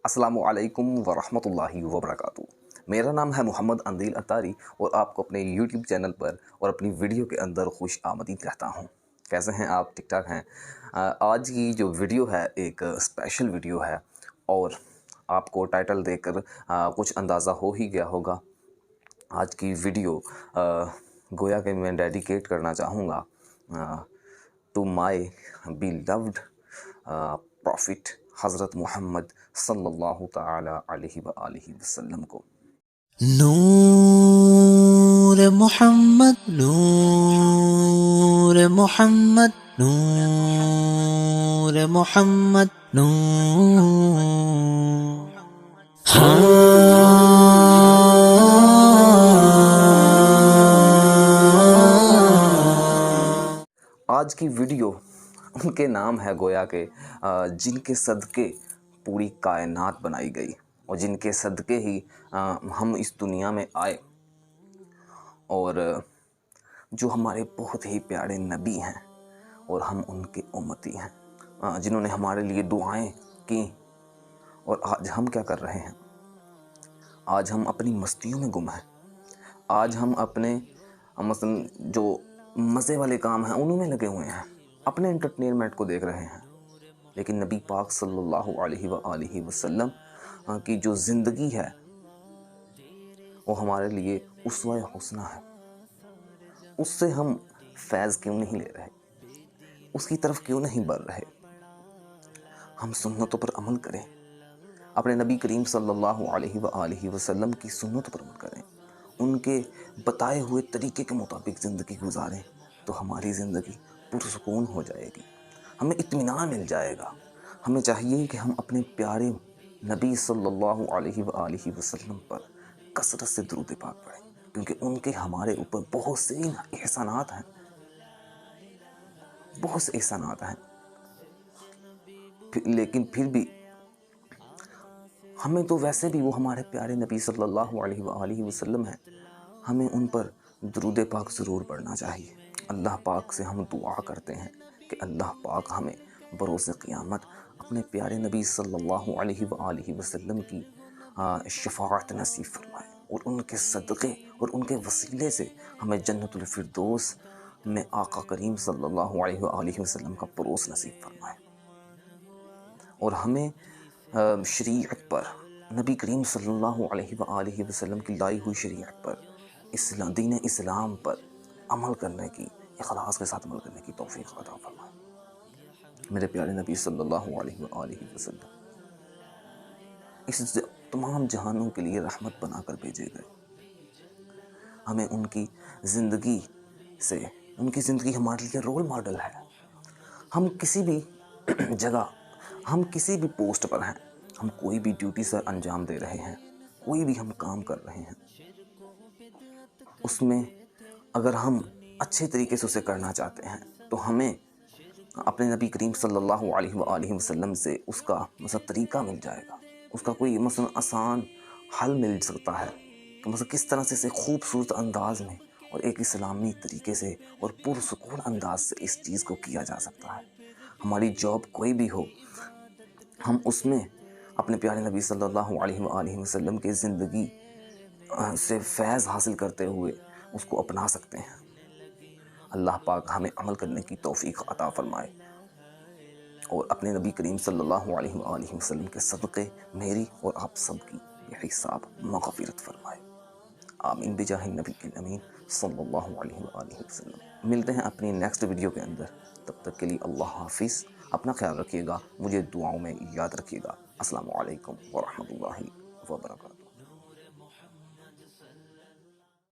السلام علیکم ورحمۃ اللہ وبرکاتہ۔ میرا نام ہے محمد اندیل اتاری اور آپ کو اپنے یوٹیوب چینل پر اور اپنی ویڈیو کے اندر خوش آمدید کہتا ہوں۔ کیسے ہیں آپ؟ ٹھیک ٹھاک ہیں؟ آج کی جو ویڈیو ہے ایک اسپیشل ویڈیو ہے اور آپ کو ٹائٹل دیکھ کر کچھ اندازہ ہو ہی گیا ہوگا۔ آج کی ویڈیو گویا کہ میں ڈیڈیکیٹ کرنا چاہوں گا ٹو مائی beloved پروفٹ حضرت محمد صلی اللہ تعالی علیہ وآلہ وسلم کو۔ نور محمد نور محمد نور محمد نور آج کی ویڈیو ان کے نام ہے گویا کہ جن کے صدقے پوری کائنات بنائی گئی اور جن کے صدقے ہی ہم اس دنیا میں آئے، اور جو ہمارے بہت ہی پیارے نبی ہیں اور ہم ان کے امتی ہیں، جنہوں نے ہمارے لیے دعائیں کی۔ اور آج ہم کیا کر رہے ہیں؟ آج ہم اپنی مستیوں میں گم ہیں۔ آج ہم اپنے مثلا جو مزے والے کام ہیں انہوں میں لگے ہوئے ہیں، اپنے انٹرٹینمنٹ کو دیکھ رہے ہیں، لیکن نبی پاک صلی اللہ علیہ وآلہ وسلم کی جو زندگی ہے وہ ہمارے لیے اسوہ حسنہ ہے۔ اس سے ہم فیض کیوں نہیں لے رہے؟ اس کی طرف کیوں نہیں بڑھ رہے؟ ہم سنتوں پر عمل کریں، اپنے نبی کریم صلی اللہ علیہ وآلہ وسلم کی سنتوں پر عمل کریں، ان کے بتائے ہوئے طریقے کے مطابق زندگی گزاریں تو ہماری زندگی پرسکون ہو جائے گی، ہمیں اطمینان مل جائے گا۔ ہمیں چاہیے کہ ہم اپنے پیارے نبی صلی اللہ علیہ وآلہ وسلم پر کثرت سے درود پاک پڑھیں، کیونکہ ان کے ہمارے اوپر بہت سے احسانات ہیں، بہت سے احسانات ہیں، لیکن پھر بھی ہمیں تو ویسے بھی وہ ہمارے پیارے نبی صلی اللہ علیہ وآلہ وسلم ہیں، ہمیں ان پر درود پاک ضرور پڑھنا چاہیے۔ اللہ پاک سے ہم دعا کرتے ہیں کہ اللہ پاک ہمیں بروز قیامت اپنے پیارے نبی صلی اللہ علیہ وآلہ وسلم کی شفاعت نصیب فرمائے، اور ان کے صدقے اور ان کے وسیلے سے ہمیں جنت الفردوس میں آقا کریم صلی اللہ علیہ وآلہ وسلم کا پروس نصیب فرمائے، اور ہمیں شریعت پر، نبی کریم صلی اللہ علیہ وآلہ وسلم کی لائی ہوئی شریعت پر، دین اسلام پر عمل کرنے کی، اخلاص کے ساتھ عمل کرنے کی توفیق عطا فرمائے۔ میرے پیارے نبی صلی اللہ علیہ وآلہ وسلم اس تمام جہانوں کے لیے رحمت بنا کر بھیجے گئے۔ ہمیں ان کی زندگی سے، ان کی زندگی ہمارے لیے رول ماڈل ہے۔ ہم کسی بھی جگہ، ہم کسی بھی پوسٹ پر ہیں، ہم کوئی بھی ڈیوٹی سر انجام دے رہے ہیں، کوئی بھی ہم کام کر رہے ہیں، اس میں اگر ہم اچھے طریقے سے اسے کرنا چاہتے ہیں تو ہمیں اپنے نبی کریم صلی اللہ علیہ وآلہ وسلم سے اس کا طریقہ مل جائے گا، اس کا کوئی آسان حل مل سکتا ہے کہ کس طرح سے اسے خوبصورت انداز میں اور ایک اسلامی طریقے سے اور پرسکون انداز سے اس چیز کو کیا جا سکتا ہے۔ ہماری جاب کوئی بھی ہو، ہم اس میں اپنے پیارے نبی صلی اللہ علیہ وآلہ وسلم کے زندگی سے فیض حاصل کرتے ہوئے اس کو اپنا سکتے ہیں۔ اللہ پاک ہمیں عمل کرنے کی توفیق عطا فرمائے، اور اپنے نبی کریم صلی اللہ علیہ وآلہ وسلم کے صدقے میری اور آپ سب کی بے حساب مغفرت فرمائے۔ آمین بجاہ النبی الامین صلی اللہ علیہ وآلہ وسلم۔ ملتے ہیں اپنی نیکسٹ ویڈیو کے اندر، تب تک کے لیے اللہ حافظ، اپنا خیال رکھیے گا، مجھے دعاؤں میں یاد رکھیے گا۔ السلام علیکم ورحمۃ اللہ وبرکاتہ۔